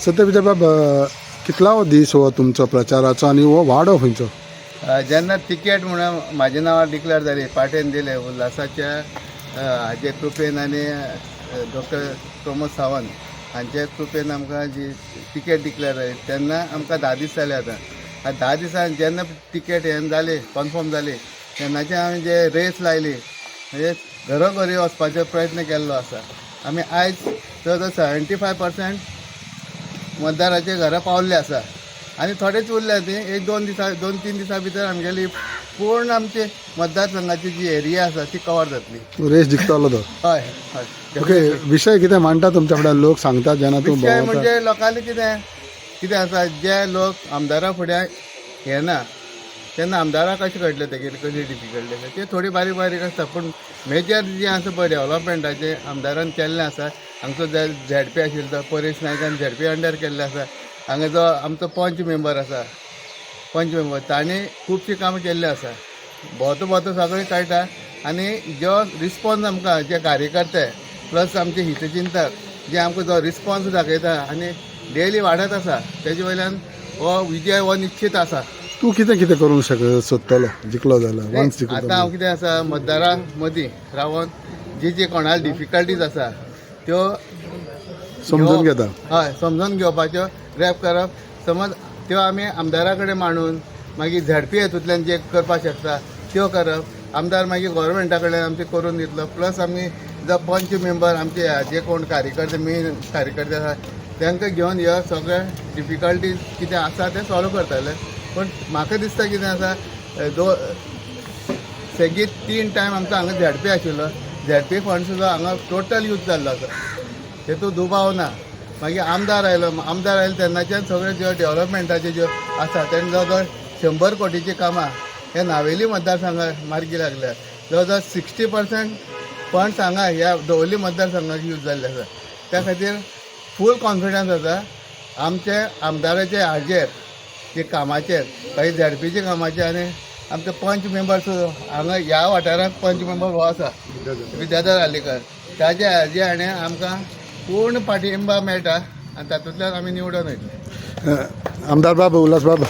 सत्यविजय बाब, कितला दीस हो तुमचो प्रचाराचो आनी हो वाडो खंयचो? जेन्ना तिकेट म्हणून म्हाज्या नांवार डिक्लेअर जाली पार्टेन दिले उल्हासाच्या हाजे कृपेन आनी डॉक्टर प्रमोद सावंत हांचे कृपेन आमकां जी तिकेट डिक्लेअर जाली तेन्ना आमकां 10 दीस जाले आतां. 10 दिसान जेन्ना तिकेट हें जाली कन्फर्म जाली तेन्नाचे हांवें जे रेस लायली म्हणजे घरोघरी वचपाचो प्रयत्न केल्लो आसा. आमी आयज जवळ 75% मतदाराचे घरा पावल्ले आसा आनी थोडेच उरल्या ती 2-3 दिसां भितर आमगेली पूर्ण आमचे मतदारसंघाची जी एरिया आसा ती कवर जातली. रेस जिखतलो तो. हय हय. ओके, विशय कितें मांडटा तुमच्या फुड्यान लोक सांगतात जेन्ना तूं विशय भोंवता? म्हणजे लोकांनी कितें आसा जे लोक आमदारा फुड्यान येना तेन्ना आमदाराक कशें घडलें तेगेली कशी डिफिकल्टी आसा ते थोडी बारीक बारीक आसता पूण मेजर जी आसा पळय डेव्हलपमेंटाचे आमदारान केल्लें आसा. हांगचो झेडपी आशिल्लो तो परेश नायकान झेडपी अंडर केल्लें आसा. हांगा जो आमचो पंच मेंबर आसा तांणी खुबशीं कामां केल्लीं आसा. भोंवतो सगळें कळटा आनी जो रिस्पॉन्स आमकां जे कार्यकर्ते प्लस आमचे हितचिंतक जे आमकां जो रिस्पॉन्स दाखयता आनी डेली वाडत आसा तेजे वयल्यान हो विजय हो निश्चित आसा. तूं कितें कितें करूंक सोदतलो जिखलो जाल्यार? वान्स जिखलो आतां हांव कितें आसा मतदारा मदीं रावन जी कोणाक डिफिकल्टीज आसा त्यो समजून घेता. हय समजून घेवपाच्यो ग्रॅप करप. समज त्यो आमी आमदारा कडेन मांडून मागीर झेडपी हेतूंतल्यान जे करपाक शकता त्यो करप. आमदार मागीर गोवोरमेंटा कडेन आमचे करून दितलो. प्लस आमी जो पंच मेंबर आमचे जे कोण कार्यकर्ते मेन कार्यकर्ते आसा तांकां घेवन ह्यो सगळे डिफिकल्टीज कितें आसा ते सॉल्व करतले. पण म्हाका दिसता कितें आसा सेगीत 3 टायम आमचो हांगा झेडपी आशिल्लो. झेडपी फंड सुद्दां हांगा टोटल यूज जाल्लो आसा. तेतूंत दुबाव ना. मागीर आमदार आयलो तेन्नाच्यान सगळे ज्यो डेव्हलपमेंटाचे ज्यो आसा तेन्ना जवळ 100 कोटीची कामां हे नावेली मतदारसंघात मार्गी लागल्या. जवळ 60% फंड्स हांगा ह्या दवर्ली मतदारसंघाक यूज जाल्ले आसा. त्या खातीर फूल कॉन्फिडन्स आसा आमचे आमदाराचे हाजेर जे कामाचेर काही झेडपीचे कामाचेर आनी आमचे पंच मेंबर्स हांगा ह्या वाठारांत पंच मेंबर हो आसा विद्याधर हालीकर ताजे हाजे हाणें आमकां पूर्ण पाठिंबा मेळटा आनी तातूंतल्यान आमी निवडून वयतले. आमदार बाब, उल्हास बाब,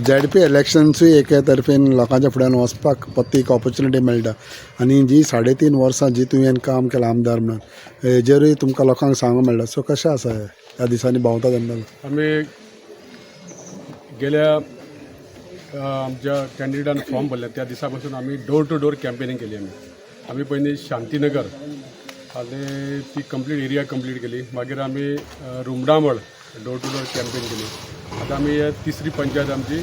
झेडपी इलेक्शन्सूय एके तर्फेन लोकांच्या फुड्यान वचपाक फक्त एक ऑपॉर्च्युनिटी मेळटा आनी जी 3.5 वर्सां जी तुवें काम केलां आमदार म्हणून हेजेरूय तुमकां लोकांक सांगूंक मेळटा. सो कशें आसा ह्या दिसांनी भोंवता तेन्ना? आमी गेल्या आमच्या कॅन्डिडेटान फॉर्म भरले त्या दिसा पासून आमी डोर टू डोर कॅम्पेनिंग केली. आमी पयलीं शांतीनगर आनी ती कंप्लीट एरिया कंप्लीट केली. मागीर आमी रुमडामळ डोर टू डोर कॅम्पेन केली. आतां आमी तिसरी पंचायत आमची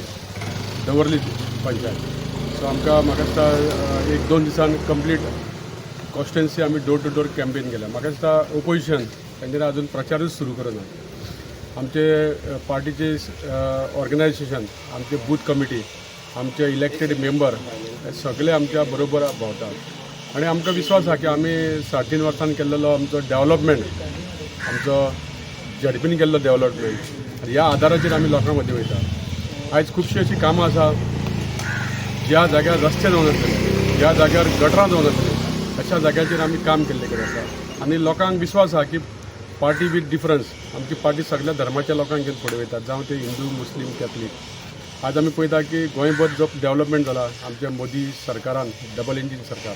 दवर्ली पंचायत. सो आमकां म्हाका दिसता 1-2 दिसान कंप्लीट कॉन्स्टिट्युएन्सी आमी डोर टू डोर कॅम्पेन केल्या. म्हाका दिसता ओपोजिशन तेंच्यांनी अजून प्रचारूच सुरू करना. आमचे पार्टीचे ऑर्गनायझेशन, आमचे बूथ कमिटी, आमचे इलेक्टेड मेंबर हे सगळे आमच्या बरोबर भोंवतात आनी आमकां विश्वास आसा की आमी 3.5 वर्सान केल्लो आमचो डेव्हलपमेंट, आमचो झेडपीन केल्लो डेव्हलपमेंट ह्या आदाराचेर आमी लोकां मदीं वयता. आयज खुबशीं अशीं कामां आसा ज्या जाग्यार रस्ते जावनासले, ज्या जाग्यार गटरां जावनासली अशा जाग्याचेर आमी काम केल्ले कडेन आसा. आनी लोकांक विश्वास आसा की पार्टी विथ डिफरन्स आमची पार्टी सगळ्या धर्माच्या लोकांक घेवन फुडें वयतात, जावं ते हिंदू, मुस्लीम, कॅथलीक. आज आमी पळयता की गोंयभर जो डेव्हलपमेंट जाला आमच्या मोदी सरकारान, डबल इंजीन सरकार,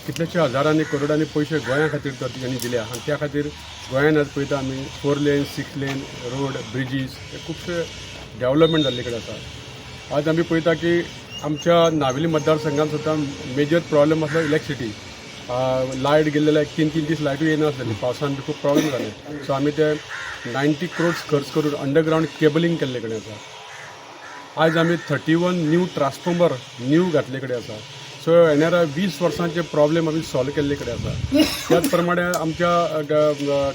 कितलेशे हजारांनी करोडांनी पयशे गोंया खातीर तांणी दिल्या आनी त्या खातीर गोंयान आज पळयता आमी 4 लेन 6 लेन रोड, ब्रिजीस हे खुबशे डेव्हलपमेंट जाल्ले कडेन आसा. आज आमी पळयता की आमच्या नावेली मतदारसंघात सुद्दां मेजर प्रॉब्लेम आसलो इलेक्ट्रिसिटी. लायट गेल्ले 3 दीस लायटूय येनासलेली, पावसान बी खूब प्रॉब्लेम जाले. सो आमी ते 90 crores खर्च करून अंडरग्रावंड केबलिंग केल्ले कडेन आसा. आज आमी 31 न्यू ट्रान्सफॉर्मर घातले कडेन आसा. सो येणाऱ्या 20 वर्सांचे प्रॉब्लेम आमी सॉल्व केल्ले कडेन आसा. त्याच प्रमाणे आमच्या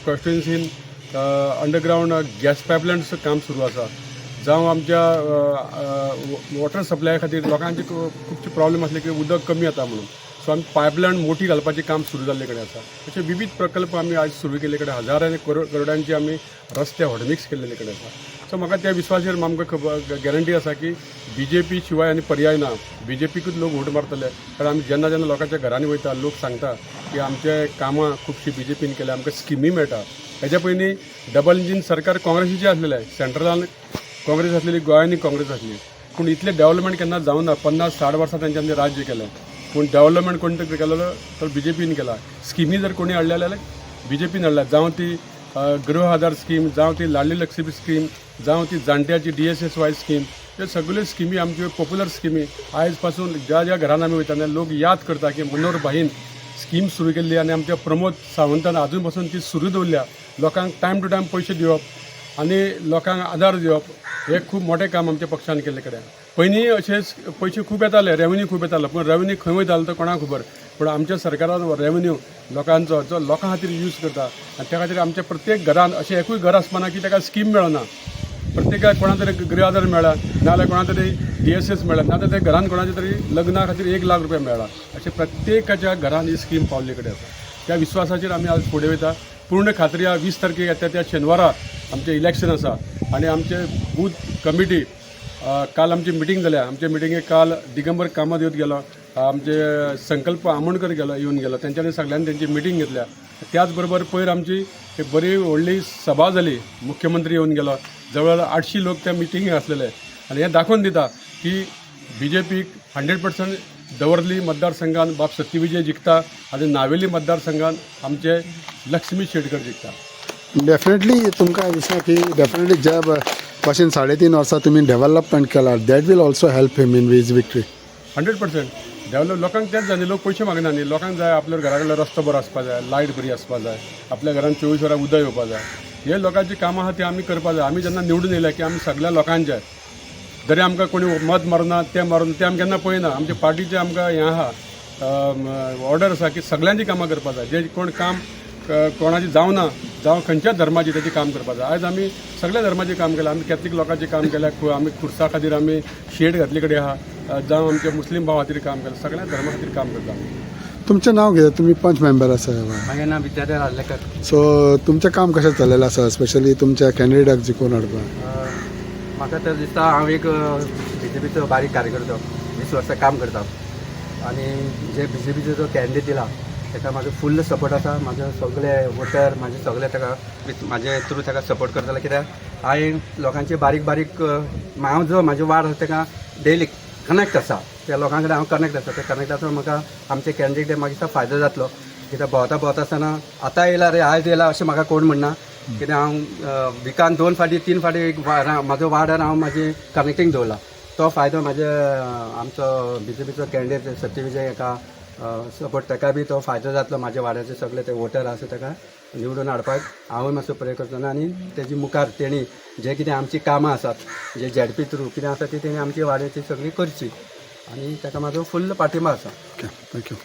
कॉन्स्टिट्युएन्सीन अंडरग्रावंड गॅस पायपलायनचं काम सुरू आसा. जावं आमच्या वॉटर सप्लाय खातीर लोकांचे खुबशे प्रॉब्लेम आसले की उदक कमी येता म्हणून. सो आमी पायपलायन मोठी घालपाचें काम सुरू जाल्ले कडेन आसा. अशे विविध प्रकल्प आमी आज सुरू केल्ले कडेन हजारांनी करोडांचे आमी रस्ते हॉटमिक्स केल्ले कडेन आसा. सो म्हाका त्या विश्वासाचेर आमकां गॅरंटी आसा की BJP शिवाय आनी पर्याय ना. BJPकूच लोक वोट मारतले कारण आमी जेन्ना जेन्ना लोकांच्या घरांनी वयता लोक सांगता की आमचे कामां खुबशीं BJPन केल्या, आमकां स्किमी मेळटा. हेच्या पयलीं डबल इंजीन सरकार काँग्रेसीचें आसलेलें सेंट्रलान काँग्रेस आसलेली गोंयांनी काँग्रेस आसली पूण इतलें डेव्हलपमेंट केन्ना जावं ना 50-60 वर्सां तेंच्यांनी राज्य केलें पूण डेव्हलपमेंट कोणी तरी केलेलो तर BJPन केला स्किमी जर कोणी हाडल्या जाल्यार BJPन हाडल्या जावं ती गृह आधार स्कीम जावं ती लाडली लक्ष्मी स्कीम जावं ती जाणट्याची DSSY स्कीम हे सगळ्यो स्किमी आमच्यो पॉप्युलर स्किमी आयज पासून ज्या ज्या घरान आमी वयता लोक याद करता की मनोहर भाईन स्कीम सुरू केल्ली आनी आमच्या प्रमोद सावंतान अजून पासून ती सुरू दवरल्या लोकांक टायम टू टायम पयशे दिवप आनी लोकांक आधार दिवप हे खूब मोठें काम आमच्या पक्षान केल्ले कडेन पयलीं अशेंच पयशे खूब येताले रेव्हेन्यू खूब येतालो पूण रेव्हेन्यू खंय वयतालो तो कोणाक खबर पूण आमच्या सरकाराचो रेव्हेन्यू लोकांचो जो लोकां खातीर यूज करता आनी त्या खातीर आमच्या प्रत्येक घरान अशें एकूय घर आसपाना की ताका स्कीम मेळना प्रत्येकाक कोणा तरी गृह आधार मेळ्ळा नाजाल्यार कोणा तरी DSS मेळ्ळा नाजाल्यार त्या घरान कोणाच्या तरी लग्ना खातीर 1 लाख रुपया मेळ्ळा अशें प्रत्येकाच्या घरान ही स्कीम पावल्ले कडेन आसा त्या विश्वासाचेर आमी आज फुडें वयता पूर्ण खात्री 20 तारखेक येता त्या शेनवारा आमचें इलेक्शन आसा आनी आमचे बूथ कमिटी काल आमची मिटींग जाल्या आमचे मिटिंगेक काल दिगंबर कामत येवन गेलो आमचे संकल्प आमोणकर येवन गेलो तेंच्यांनी सगळ्यांनी तेंची मिटींग घेतल्या त्याच बरोबर पयर आमची एक बरी व्हडली सभा जाली मुख्यमंत्री येवन गेलो जवळ 800 लोक त्या मिटिंगेक आसलेले आनी हें दाखोवन दिता की BJPक 100% दवर्ली मतदारसंघान बाब सत्यविजय जिखता आनी नावेली मतदारसंघान आमचे लक्ष्मी शेटकर जिखता डेफिनेटली तुमकां दिसता की डेफिनेटली ज्या भाशेन 3.5 वर्सां तुमी डेव्हलपमेंट केला that will also help him in his victory 100% develop लोकांक तेंच जाय न्ही लोक पयशे मागना न्ही लोकांक जाय आपल्या घरा कडलो रस्तो बरो आसपा जाय लायट बरी आसपा जाय आपल्या घरान 24 वरां उदक येवपा जाय हे लोकांची कामां आहा ती आमी करपा जाय आमी जेन्ना निवडून येयले की आमी सगळ्या लोकांचे जरी आमकां कोणी मत मारना ते मारून ते आमी केन्ना पळयना आमच्या पार्टीचे आमकां हें आहा ऑर्डर आसा की सगळ्यांची कामां करपा जाय जे कोण काम कोणाची जावना जावं खंयच्याच धर्माची तेची काम करपा जाय आयज आमी सगळ्या धर्माचें काम केलां आमी कॅथलीक लोकांचें काम केलां आमी खुर्सा खातीर आमी शेड घातले कडेन आहा जावं आमच्या मुस्लीम भावा खातीर काम केलां सगळ्या धर्मा खातीर काम करता तुमचें नांव कितें तुमी पंच मेंबर आसा म्हाजें नांव विद्याधर आर्लेकर सो तुमचें काम कशें चल्लेलें आसा स्पेशली तुमच्या कॅन्डिडेटाक जिखून हाडपाक म्हाका तर दिसता हांव एक BJPचो बारीक कार्यकर्तो 20 वर्सां काम करता आनी जे BJPचो जो कॅन्डिडेट दिला ताका म्हाजो फुल्ल सपोर्ट आसा म्हाजे सगळे वोटर म्हाजे सगळे ताका म्हाजे थ्रू ताका सपोर्ट करताले कित्याक हांवें लोकांचे बारीक बारीक हांव जो म्हाजो वाड आसा ताका डेली कनेक्ट आसा त्या लोकां कडेन हांव कनेक्ट आसा त्या कनेक्टाचो म्हाका आमचे कॅन्डिडेट म्हाका दिसता फायदो जातलो कित्याक भोंवता आसतना आतां येयला रे आयज येयला अशें म्हाका कोण म्हणना कित्याक हांव विकान 2 फावटी 3 फावटी म्हाजो वार्डार हांव म्हाजें कनेक्टींग दवरला तो फायदो म्हाजे आमचो BJPचो कॅन्डिडेट सत्यविजय हाका सपोर्ट ताका बी तो फायदो जातलो म्हाज्या वाड्याचे सगळे ते वोटर आसा ताका निवडून हाडपाक हांवूय मातसो प्रयत्न करतना आनी तेजी मुखार तेणी जे कितें आमची कामां आसात जे ZP थ्रू कितें आसा ती तेणी आमची वाड्याची सगळी करची आनी ताका म्हाजो फुल्ल पाठिंबा आसा ओके थँक्यू